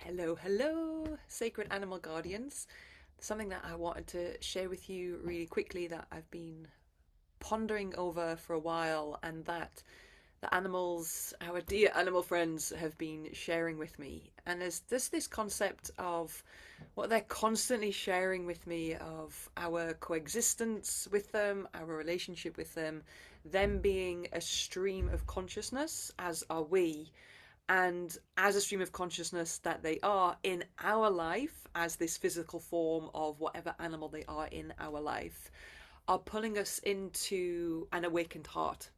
Hello, hello, sacred animal guardians. Something that I wanted to share with you really quickly that I've been pondering over for a while, and that the animals, our dear animal friends, have been sharing with me. And there's this concept of what they're constantly sharing with me of our coexistence with them, our relationship with them being a stream of consciousness, as are we, and as a stream of consciousness that they are in our life, as this physical form of whatever animal they are in our life, are pulling us into an awakened heart.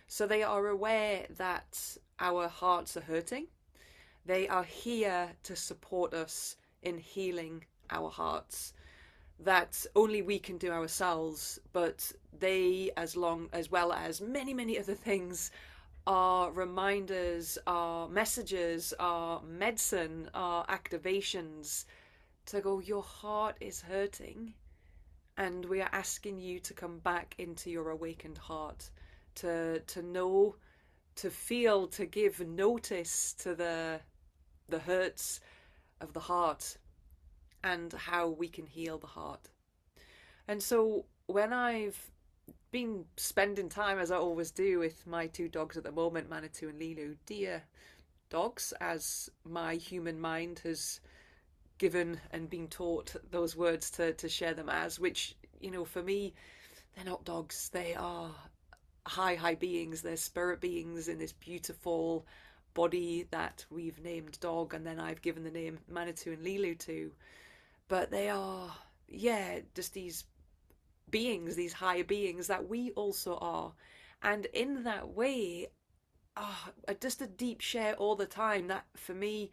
So they are aware that our hearts are hurting. They are here to support us in healing our hearts. That only we can do ourselves, but they, as well as many, many other things, our reminders, our messages, our medicine, our activations to go, your heart is hurting, and we are asking you to come back into your awakened heart, to know, to feel, to give notice to the hurts of the heart and how we can heal the heart. And so when I've been spending time, as I always do, with my two dogs at the moment, Manitou and Lilu, dear dogs, as my human mind has given and been taught those words to share them as, which, for me, they're not dogs. They are high beings. They're spirit beings in this beautiful body that we've named dog, and then I've given the name Manitou and Lilu to. But they are, yeah, just these beings, these higher beings that we also are. And in that way, just a deep share all the time that for me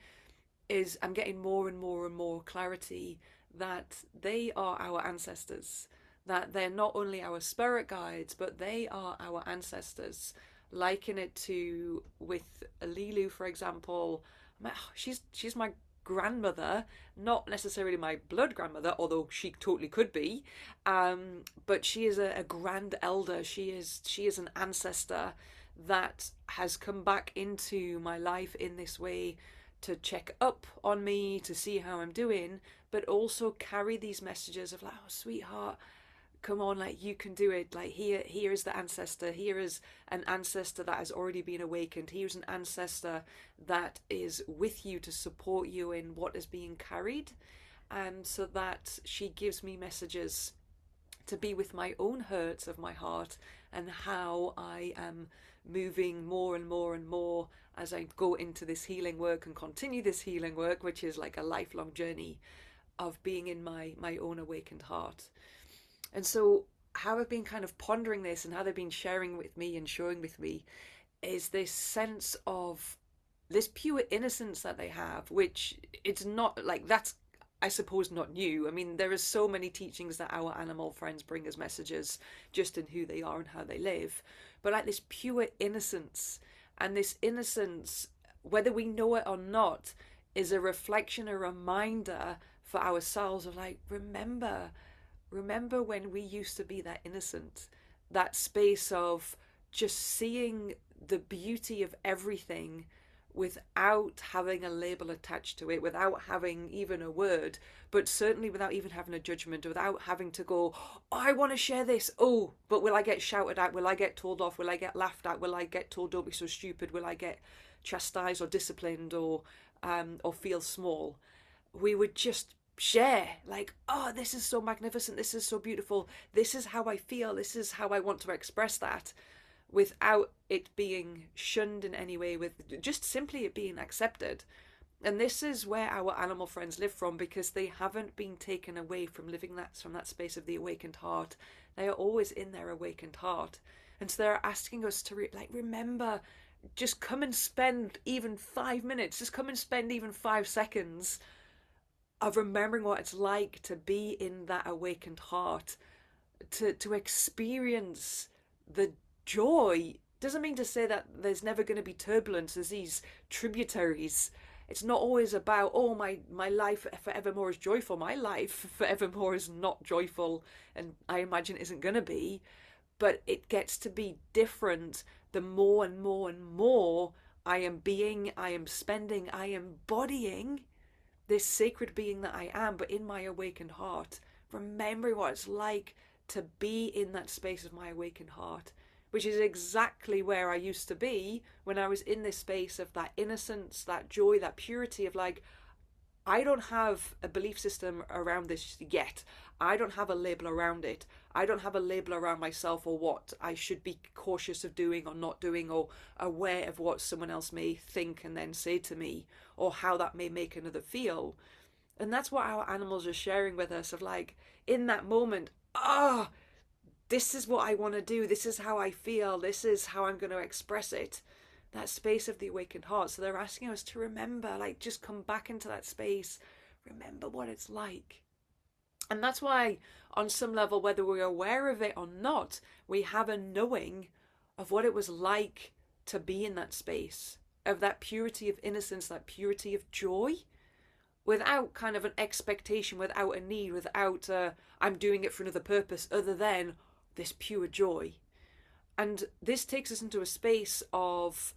is I'm getting more and more and more clarity that they are our ancestors, that they're not only our spirit guides, but they are our ancestors. Liken it to with Lilu, for example. She's my grandmother, not necessarily my blood grandmother, although she totally could be. But she is a grand elder. She is an ancestor that has come back into my life in this way to check up on me, to see how I'm doing, but also carry these messages of like, oh, sweetheart, come on, like you can do it. Like here is the ancestor. Here is an ancestor that has already been awakened. Here's an ancestor that is with you to support you in what is being carried. And so that she gives me messages to be with my own hurts of my heart and how I am moving more and more and more as I go into this healing work and continue this healing work, which is like a lifelong journey of being in my own awakened heart. And so how I've been kind of pondering this and how they've been sharing with me and showing with me is this sense of this pure innocence that they have, which it's not like that's, I suppose, not new. I mean, there are so many teachings that our animal friends bring as messages just in who they are and how they live. But like this pure innocence, and this innocence, whether we know it or not, is a reflection, a reminder for ourselves of like, remember when we used to be that innocent, that space of just seeing the beauty of everything without having a label attached to it, without having even a word, but certainly without even having a judgment, without having to go, oh, I want to share this. Oh, but will I get shouted at? Will I get told off? Will I get laughed at? Will I get told don't be so stupid? Will I get chastised or disciplined or feel small? We would just share like, oh, this is so magnificent, this is so beautiful, this is how I feel, this is how I want to express that, without it being shunned in any way, with just simply it being accepted. And this is where our animal friends live from, because they haven't been taken away from living that from that space of the awakened heart. They are always in their awakened heart, and so they're asking us to remember, just come and spend even 5 minutes, just come and spend even 5 seconds of remembering what it's like to be in that awakened heart, to experience the joy. Doesn't mean to say that there's never going to be turbulence. There's these tributaries. It's not always about, oh, my life forevermore is joyful. My life forevermore is not joyful, and I imagine isn't going to be. But it gets to be different the more and more and more I am being, I am spending, I am embodying this sacred being that I am, but in my awakened heart, remembering what it's like to be in that space of my awakened heart, which is exactly where I used to be when I was in this space of that innocence, that joy, that purity of like, I don't have a belief system around this yet. I don't have a label around it. I don't have a label around myself or what I should be cautious of doing or not doing, or aware of what someone else may think and then say to me, or how that may make another feel. And that's what our animals are sharing with us of like, in that moment, ah, oh, this is what I want to do. This is how I feel. This is how I'm going to express it. That space of the awakened heart. So they're asking us to remember, like, just come back into that space. Remember what it's like. And that's why, on some level, whether we're aware of it or not, we have a knowing of what it was like to be in that space, of that purity of innocence, that purity of joy, without kind of an expectation, without a need, without I'm doing it for another purpose other than this pure joy. And this takes us into a space of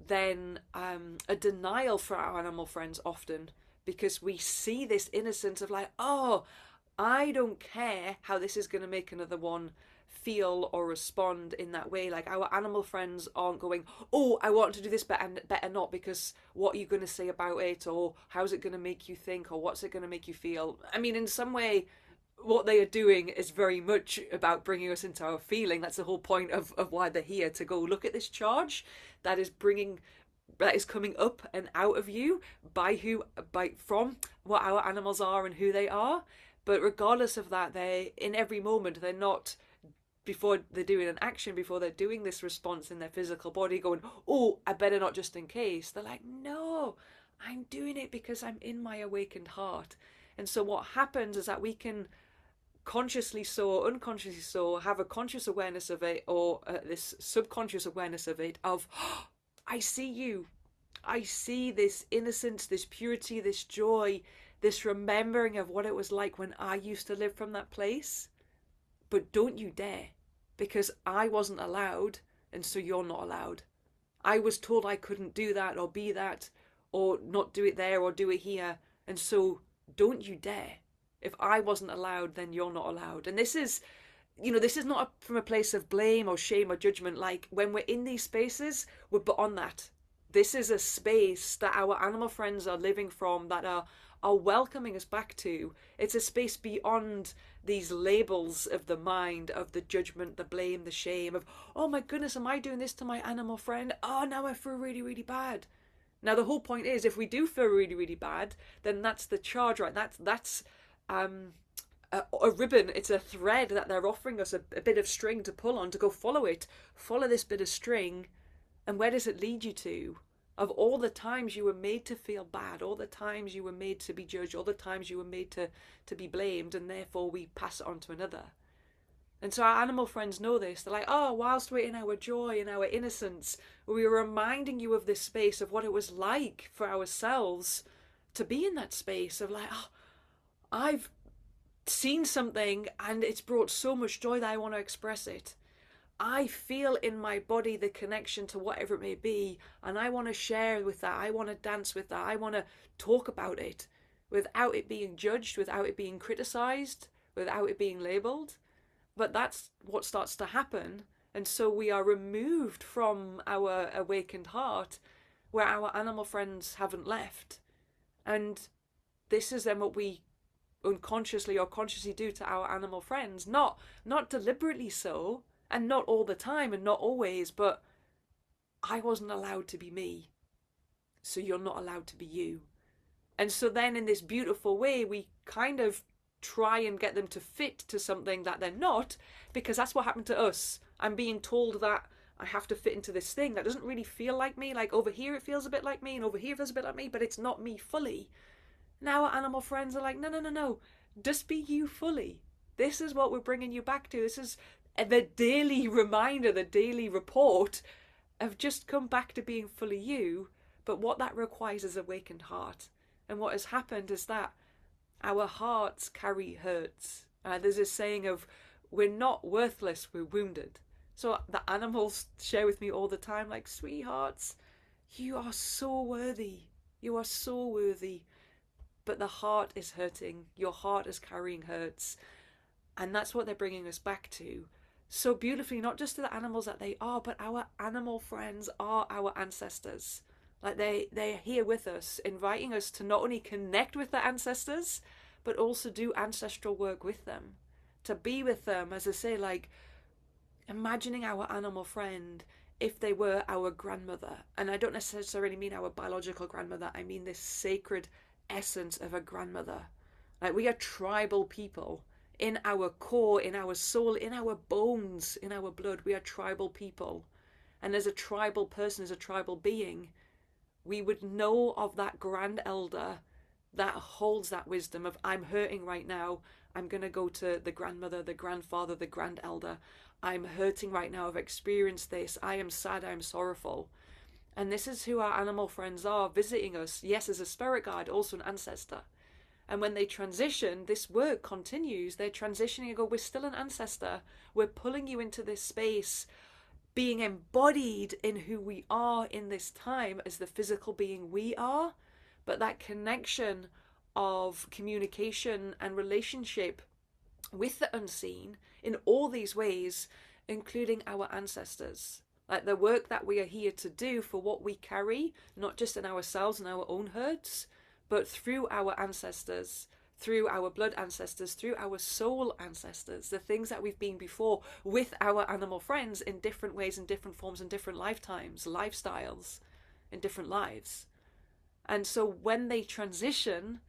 then a denial for our animal friends often, because we see this innocence of like, oh, I don't care how this is going to make another one feel or respond in that way. Like our animal friends aren't going, oh, I want to do this better not, because what are you going to say about it, or how's it going to make you think, or what's it going to make you feel. I mean, in some way what they are doing is very much about bringing us into our feeling. That's the whole point of why they're here, to go look at this charge that is coming up and out of you from what our animals are and who they are. But regardless of that, they in every moment, they're not, before they're doing an action, before they're doing this response in their physical body, going, oh, I better not, just in case. They're like, no, I'm doing it because I'm in my awakened heart. And so what happens is that we can consciously so, unconsciously so, have a conscious awareness of it, or this subconscious awareness of it, of, oh, I see you. I see this innocence, this purity, this joy, this remembering of what it was like when I used to live from that place. But don't you dare, because I wasn't allowed, and so you're not allowed. I was told I couldn't do that or be that, or not do it there or do it here, and so don't you dare. If I wasn't allowed, then you're not allowed. And this is, this is not from a place of blame or shame or judgment. Like, when we're in these spaces, we're beyond that. This is a space that our animal friends are living from, that are welcoming us back to. It's a space beyond these labels of the mind, of the judgment, the blame, the shame, of, oh my goodness, am I doing this to my animal friend? Oh, now I feel really, really bad. Now, the whole point is, if we do feel really, really bad, then that's the charge, right? That's a ribbon. It's a thread that they're offering us, a bit of string to pull on, to go follow it. Follow this bit of string, and where does it lead you to? Of all the times you were made to feel bad, all the times you were made to be judged, all the times you were made to be blamed, and therefore we pass it on to another. And so our animal friends know this. They're like, oh, whilst we're in our joy and our innocence, we are reminding you of this space, of what it was like for ourselves to be in that space of like, oh, I've seen something and it's brought so much joy that I want to express it. I feel in my body the connection to whatever it may be, and I want to share with that. I want to dance with that. I want to talk about it without it being judged, without it being criticized, without it being labeled. But that's what starts to happen. And so we are removed from our awakened heart, where our animal friends haven't left. And this is then what we unconsciously or consciously do to our animal friends. Not deliberately so, and not all the time and not always, but I wasn't allowed to be me, so you're not allowed to be you. And so then in this beautiful way, we kind of try and get them to fit to something that they're not, because that's what happened to us. I'm being told that I have to fit into this thing that doesn't really feel like me. Like, over here it feels a bit like me, and over here it feels a bit like me, but it's not me fully. Now our animal friends are like, no, just be you fully. This is what we're bringing you back to. This is the daily reminder, the daily report of just come back to being fully you. But what that requires is awakened heart. And what has happened is that our hearts carry hurts. There's this saying of, we're not worthless, we're wounded. So the animals share with me all the time, like, sweethearts, you are so worthy. You are so worthy. but the heart is hurting. Your heart is carrying hurts. And that's what they're bringing us back to so beautifully, not just to the animals that they are, but our animal friends are our ancestors. Like they're here with us, inviting us to not only connect with the ancestors, but also do ancestral work with them. To be with them, as I say, like imagining our animal friend if they were our grandmother. And I don't necessarily mean our biological grandmother, I mean this sacred essence of a grandmother. Like we are tribal people in our core, in our soul, in our bones, in our blood. We are tribal people. And as a tribal person, as a tribal being, we would know of that grand elder that holds that wisdom of, I'm hurting right now. I'm going to go to the grandmother, the grandfather, the grand elder. I'm hurting right now. I've experienced this. I am sad. I'm sorrowful. And this is who our animal friends are, visiting us. Yes, as a spirit guide, also an ancestor. And when they transition, this work continues. They're transitioning and go, we're still an ancestor. We're pulling you into this space, being embodied in who we are in this time as the physical being we are. But that connection of communication and relationship with the unseen in all these ways, including our ancestors. Like the work that we are here to do for what we carry, not just in ourselves and our own hurts, but through our ancestors, through our blood ancestors, through our soul ancestors, the things that we've been before with our animal friends in different ways, in different forms, in different lifetimes, lifestyles, in different lives. And so when they transition,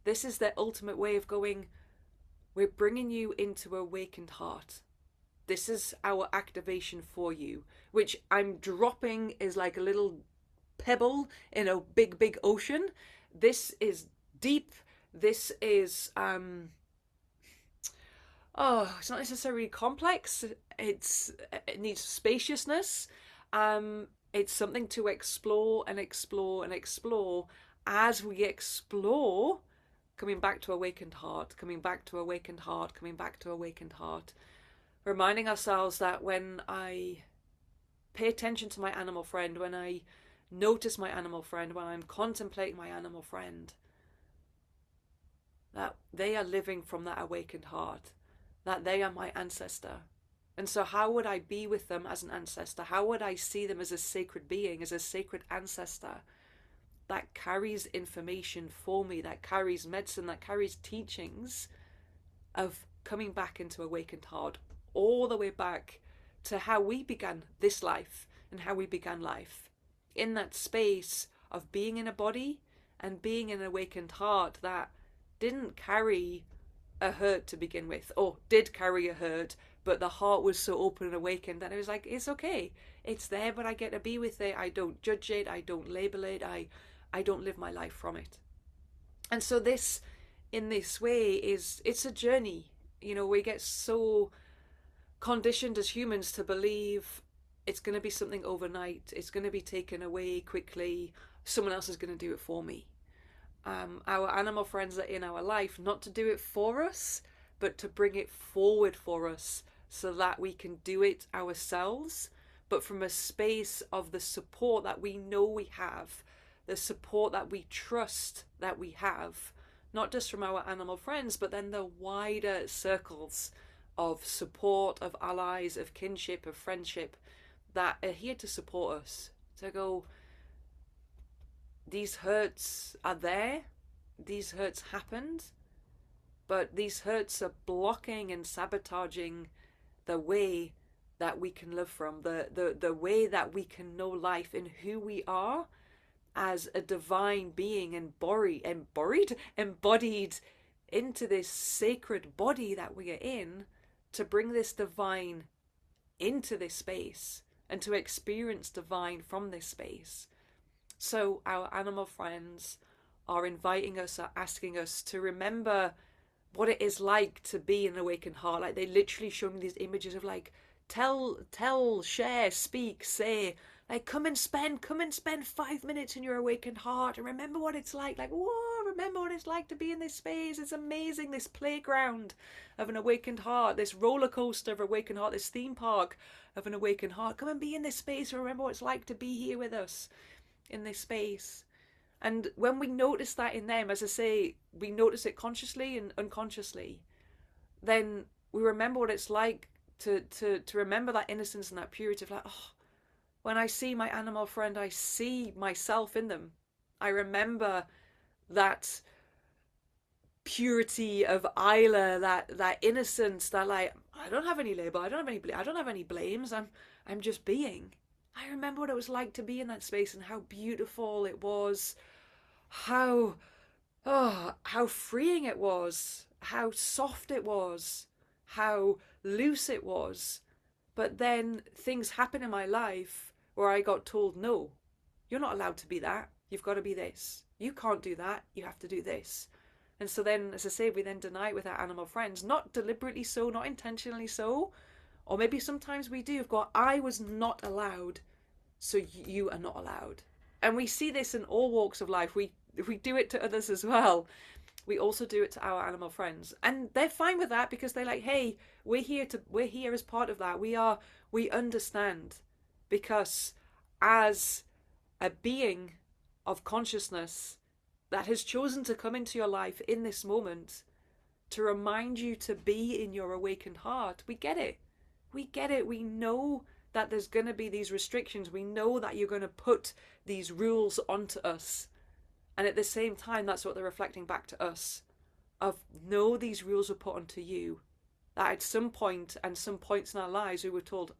this is their ultimate way of going, we're bringing you into awakened heart. This is our activation for you, which I'm dropping is like a little pebble in a big, big ocean. This is deep. This is, it's not necessarily complex. It needs spaciousness. It's something to explore and explore and explore as we explore, coming back to awakened heart, coming back to awakened heart, coming back to awakened heart. Reminding ourselves that when I pay attention to my animal friend, when I notice my animal friend, when I'm contemplating my animal friend, that they are living from that awakened heart, that they are my ancestor. And so how would I be with them as an ancestor? How would I see them as a sacred being, as a sacred ancestor that carries information for me, that carries medicine, that carries teachings of coming back into awakened heart, all the way back to how we began this life and how we began life. In that space of being in a body and being in an awakened heart that didn't carry a hurt to begin with, or did carry a hurt, but the heart was so open and awakened that it was like, it's okay. It's there, but I get to be with it. I don't judge it. I don't label it. I don't live my life from it. And so this, in this way, it's a journey. You know, we get so conditioned as humans to believe it's going to be something overnight. It's going to be taken away quickly. Someone else is going to do it for me. Our animal friends are in our life, not to do it for us, but to bring it forward for us so that we can do it ourselves, but from a space of the support that we know we have, the support that we trust that we have, not just from our animal friends, but then the wider circles of support, of allies, of kinship, of friendship that are here to support us. To go, these hurts are there, these hurts happened, but these hurts are blocking and sabotaging the way that we can live from, the way that we can know life in who we are as a divine being, embodied into this sacred body that we are in, to bring this divine into this space and to experience divine from this space. So our animal friends are inviting us, are asking us to remember what it is like to be an awakened heart. Like they literally show me these images of like, tell, share, speak, say, like come and spend 5 minutes in your awakened heart and remember what it's like. Like, whoa, remember what it's like to be in this space. It's amazing, this playground of an awakened heart, this roller coaster of awakened heart, this theme park of an awakened heart. Come and be in this space and remember what it's like to be here with us in this space. And when we notice that in them, as I say, we notice it consciously and unconsciously, then we remember what it's like to remember that innocence and that purity of like, oh, when I see my animal friend, I see myself in them. I remember that purity of Isla, that innocence, that like I don't have any label, I don't have any blames. I'm just being. I remember what it was like to be in that space and how beautiful it was, how how freeing it was, how soft it was, how loose it was. But then things happen in my life where I got told, no, you're not allowed to be that. You've got to be this. You can't do that. You have to do this. And so then, as I say, we then deny it with our animal friends, not deliberately so, not intentionally so, or maybe sometimes we do. We've got, I was not allowed, so you are not allowed. And we see this in all walks of life. We do it to others as well. We also do it to our animal friends, and they're fine with that because they're like, hey, we're here as part of that. We understand, because as a being of consciousness that has chosen to come into your life in this moment to remind you to be in your awakened heart, we get it. We get it. We know that there's going to be these restrictions. We know that you're going to put these rules onto us. And at the same time, that's what they're reflecting back to us. Of, no, these rules were put onto you. That at some point and some points in our lives, we were told,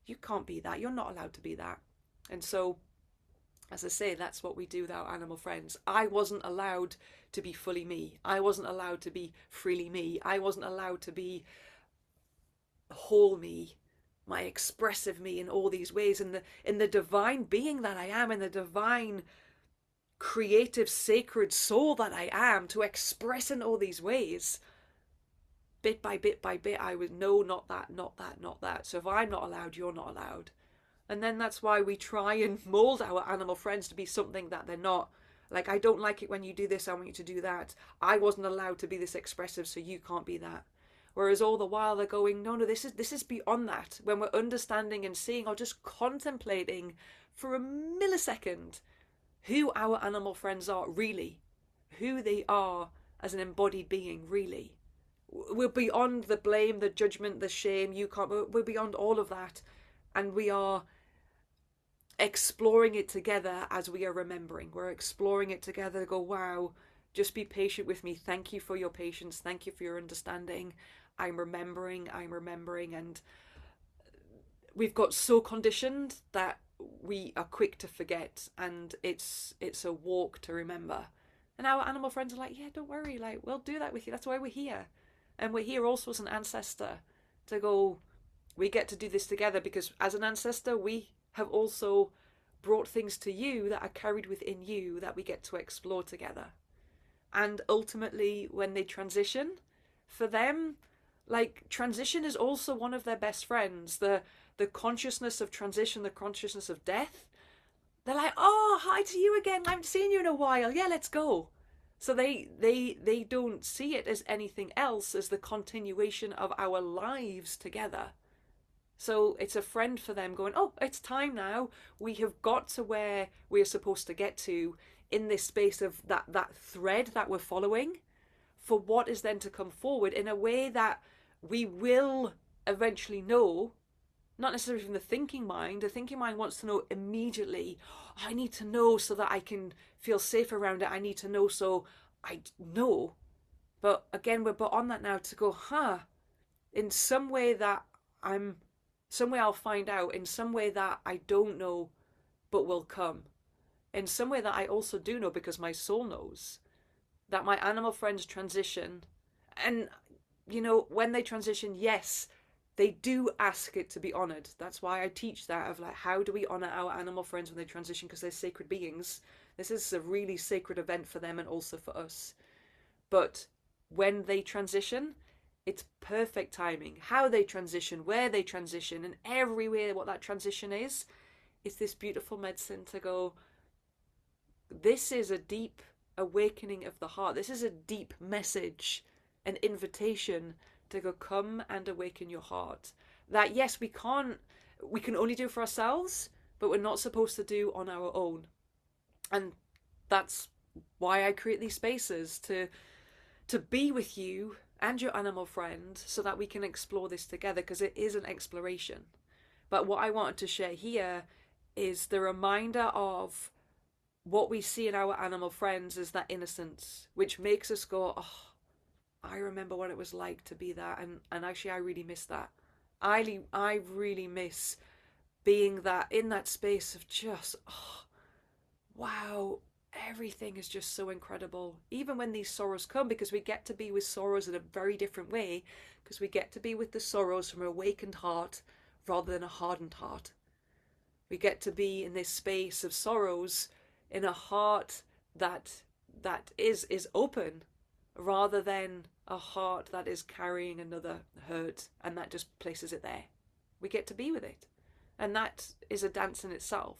you can't be that. You're not allowed to be that. And so, as I say, that's what we do with our animal friends. I wasn't allowed to be fully me. I wasn't allowed to be freely me. I wasn't allowed to be whole me, my expressive me in all these ways, in the divine being that I am, in the divine creative sacred soul that I am, to express in all these ways. Bit by bit by bit, I was, no, not that, not that, not that. So if I'm not allowed, you're not allowed. And then that's why we try and mold our animal friends to be something that they're not. Like, I don't like it when you do this, I want you to do that. I wasn't allowed to be this expressive, so you can't be that. Whereas all the while they're going, no, this is beyond that. When we're understanding and seeing or just contemplating for a millisecond who our animal friends are really, who they are as an embodied being really. We're beyond the blame, the judgment, the shame, you can't, we're beyond all of that. And we are exploring it together as we are remembering. We're exploring it together to go, wow, just be patient with me. Thank you for your patience. Thank you for your understanding. I'm remembering. And we've got so conditioned that we are quick to forget, and it's a walk to remember. And our animal friends are like, yeah, don't worry, like, we'll do that with you. That's why we're here. And we're here also as an ancestor to go, we get to do this together, because as an ancestor, we have also brought things to you that are carried within you that we get to explore together. And ultimately, when they transition, for them, like, transition is also one of their best friends. The consciousness of transition, the consciousness of death. They're like, oh, hi to you again. I haven't seen you in a while. Yeah, let's go. So they don't see it as anything else as the continuation of our lives together. So it's a friend for them going, oh, it's time now. We have got to where we're supposed to get to in this space of that thread that we're following for what is then to come forward in a way that we will eventually know, not necessarily from the thinking mind. The thinking mind wants to know immediately. I need to know so that I can feel safe around it. I need to know so I know. But again, we're on that now to go, in some way that some way I'll find out, in some way that I don't know but will come, in some way that I also do know because my soul knows, that my animal friends transition. And, when they transition, yes, they do ask it to be honoured. That's why I teach that, of like, how do we honour our animal friends when they transition, because they're sacred beings. This is a really sacred event for them and also for us. But when they transition, it's perfect timing. How they transition, where they transition, and everywhere what that transition is this beautiful medicine to go, this is a deep awakening of the heart. This is a deep message, an invitation to go, come and awaken your heart. That yes, we can only do for ourselves, but we're not supposed to do on our own. And That's why I create these spaces, to be with you and your animal friend so that we can explore this together, because it is an exploration. But what I wanted to share here is the reminder of what we see in our animal friends is that innocence, which makes us go, oh, I remember what it was like to be that. And actually, I really miss that. I really miss being that, in that space of just, oh, wow, everything is just so incredible. Even when these sorrows come, because we get to be with sorrows in a very different way, because we get to be with the sorrows from an awakened heart rather than a hardened heart. We get to be in this space of sorrows in a heart that is open, rather than a heart that is carrying another hurt and that just places it there. We get to be with it. And that is a dance in itself.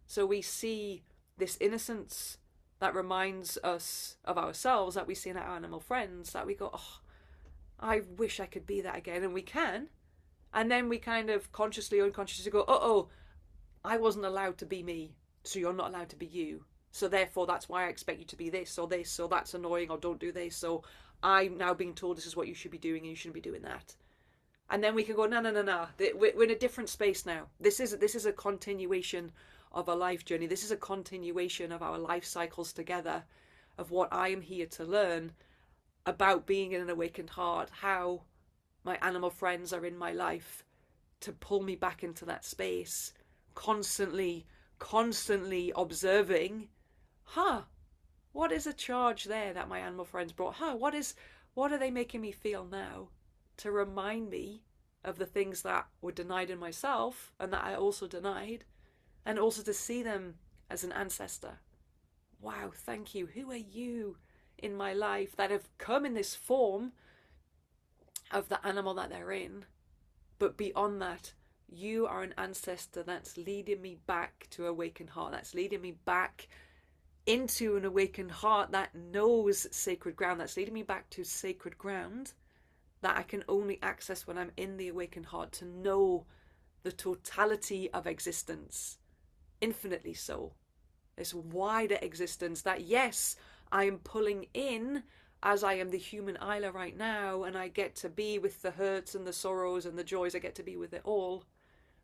So we see this innocence that reminds us of ourselves, that we see in our animal friends, that we go, oh, I wish I could be that again. And we can. And then we kind of consciously, unconsciously go, oh, I wasn't allowed to be me, so you're not allowed to be you. So therefore, that's why I expect you to be this, or that's annoying, or don't do this. So I'm now being told this is what you should be doing, and you shouldn't be doing that. And then we can go, no. We're in a different space now. This is a continuation of a life journey. This is a continuation of our life cycles together, of what I am here to learn about being in an awakened heart, how my animal friends are in my life to pull me back into that space, constantly observing, what is a charge there that my animal friends brought? What are they making me feel now, to remind me of the things that were denied in myself and that I also denied, and also to see them as an ancestor. Wow, thank you. Who are you in my life that have come in this form of the animal that they're in? But beyond that, you are an ancestor that's leading me back to awakened heart, that's leading me back into an awakened heart that knows sacred ground, that's leading me back to sacred ground that I can only access when I'm in the awakened heart, to know the totality of existence, infinitely so. This wider existence that, yes, I am pulling in as I am the human Isla right now, and I get to be with the hurts and the sorrows and the joys, I get to be with it all.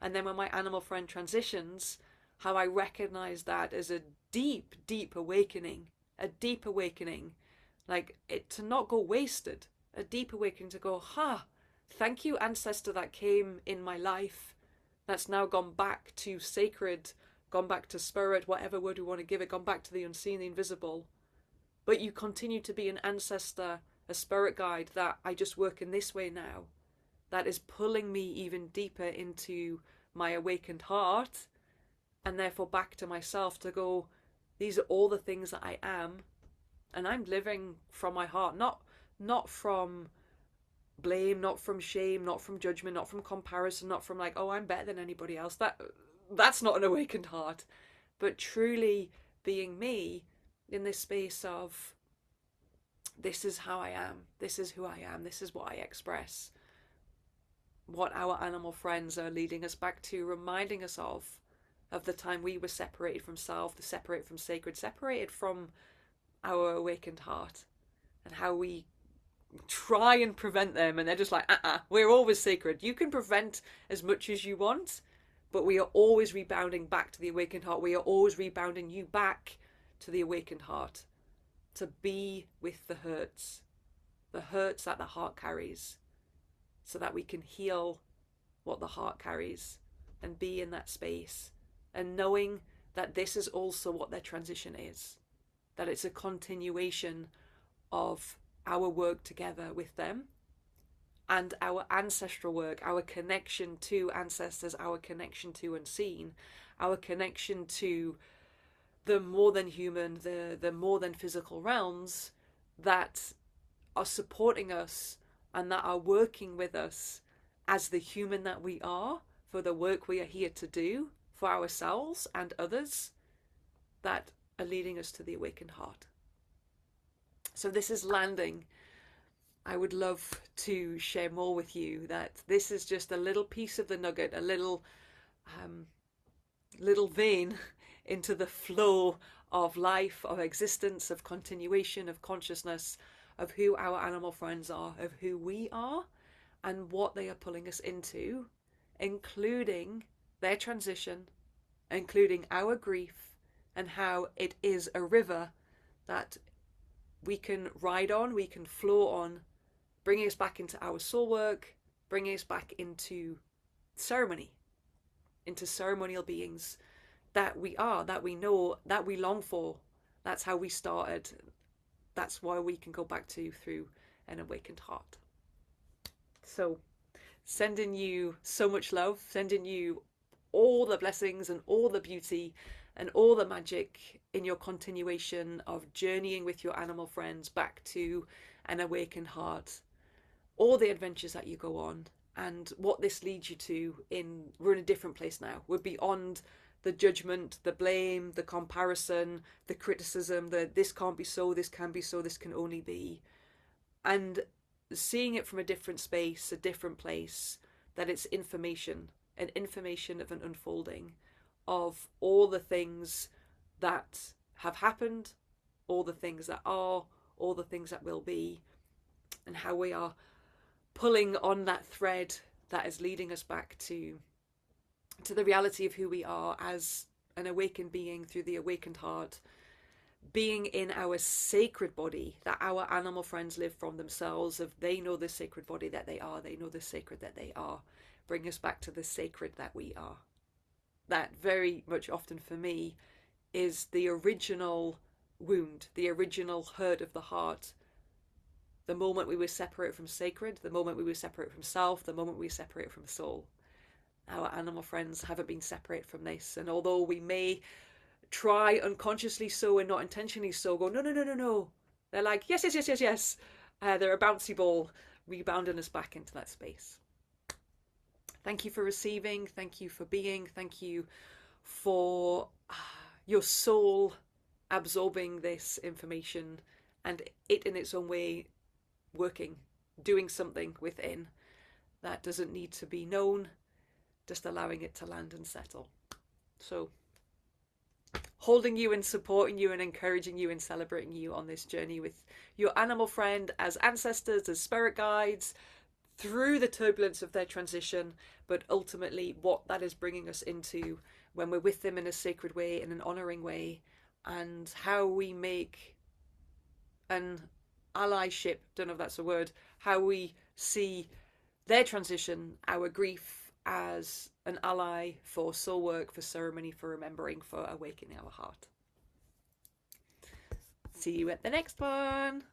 And then when my animal friend transitions, how I recognize that as a deep, deep awakening, like it to not go wasted, a deep awakening to go, thank you, ancestor that came in my life, that's now gone back to sacred, gone back to spirit, whatever word we want to give it, gone back to the unseen, the invisible. But you continue to be an ancestor, a spirit guide that I just work in this way now, that is pulling me even deeper into my awakened heart, and therefore back to myself, to go, these are all the things that I am, and I'm living from my heart, not from blame, not from shame, not from judgment, not from comparison, not from like, oh, I'm better than anybody else. That's not an awakened heart, but truly being me in this space of, this is how I am, this is who I am, this is what I express. What our animal friends are leading us back to, reminding us of the time we were separated from self, separated from sacred, separated from our awakened heart, and how we try and prevent them, and they're just like, we're always sacred. You can prevent as much as you want, but we are always rebounding back to the awakened heart. We are always rebounding you back to the awakened heart, to be with the hurts that the heart carries, so that we can heal what the heart carries and be in that space, and knowing that this is also what their transition is, that it's a continuation of our work together with them, and our ancestral work, our connection to ancestors, our connection to unseen, our connection to the more than human, the more than physical realms that are supporting us and that are working with us as the human that we are, for the work we are here to do for ourselves and others, that are leading us to the awakened heart. So this is landing. I would love to share more with you, that this is just a little piece of the nugget, a little vein into the flow of life, of existence, of continuation, of consciousness, of who our animal friends are, of who we are, and what they are pulling us into, including their transition, including our grief, and how it is a river that we can ride on, we can flow on, bringing us back into our soul work, bringing us back into ceremony, into ceremonial beings that we are, that we know, that we long for. That's how we started. That's why we can go back to through an awakened heart. So, sending you so much love, sending you all the blessings and all the beauty and all the magic in your continuation of journeying with your animal friends back to an awakened heart. All the adventures that you go on and what this leads you to we're in a different place now. We're beyond the judgment, the blame, the comparison, the criticism, that this can't be so, this can be so, this can only be. And seeing it from a different space, a different place, that it's information, an information of an unfolding of all the things that have happened, all the things that are, all the things that will be, and how we are pulling on that thread that is leading us back to the reality of who we are as an awakened being through the awakened heart, being in our sacred body that our animal friends live from themselves. If they know the sacred body that they are, they know the sacred that they are. Bring us back to the sacred that we are. That very much often for me is the original wound, the original hurt of the heart. The moment we were separated from sacred, the moment we were separated from self, the moment we were separated from soul. Our animal friends haven't been separated from this. And although we may try unconsciously so and not intentionally so, go, no, no, no, no, no. They're like, yes, yes, yes, yes, yes. They're a bouncy ball, rebounding us back into that space. Thank you for receiving. Thank you for being. Thank you for your soul absorbing this information and it in its own way working, doing something within that doesn't need to be known, just allowing it to land and settle. So, holding you and supporting you and encouraging you and celebrating you on this journey with your animal friend as ancestors, as spirit guides, through the turbulence of their transition, but ultimately what that is bringing us into when we're with them in a sacred way, in an honouring way, and how we make an allyship, don't know if that's a word, how we see their transition, our grief, as an ally for soul work, for ceremony, for remembering, for awakening our heart. See you at the next one.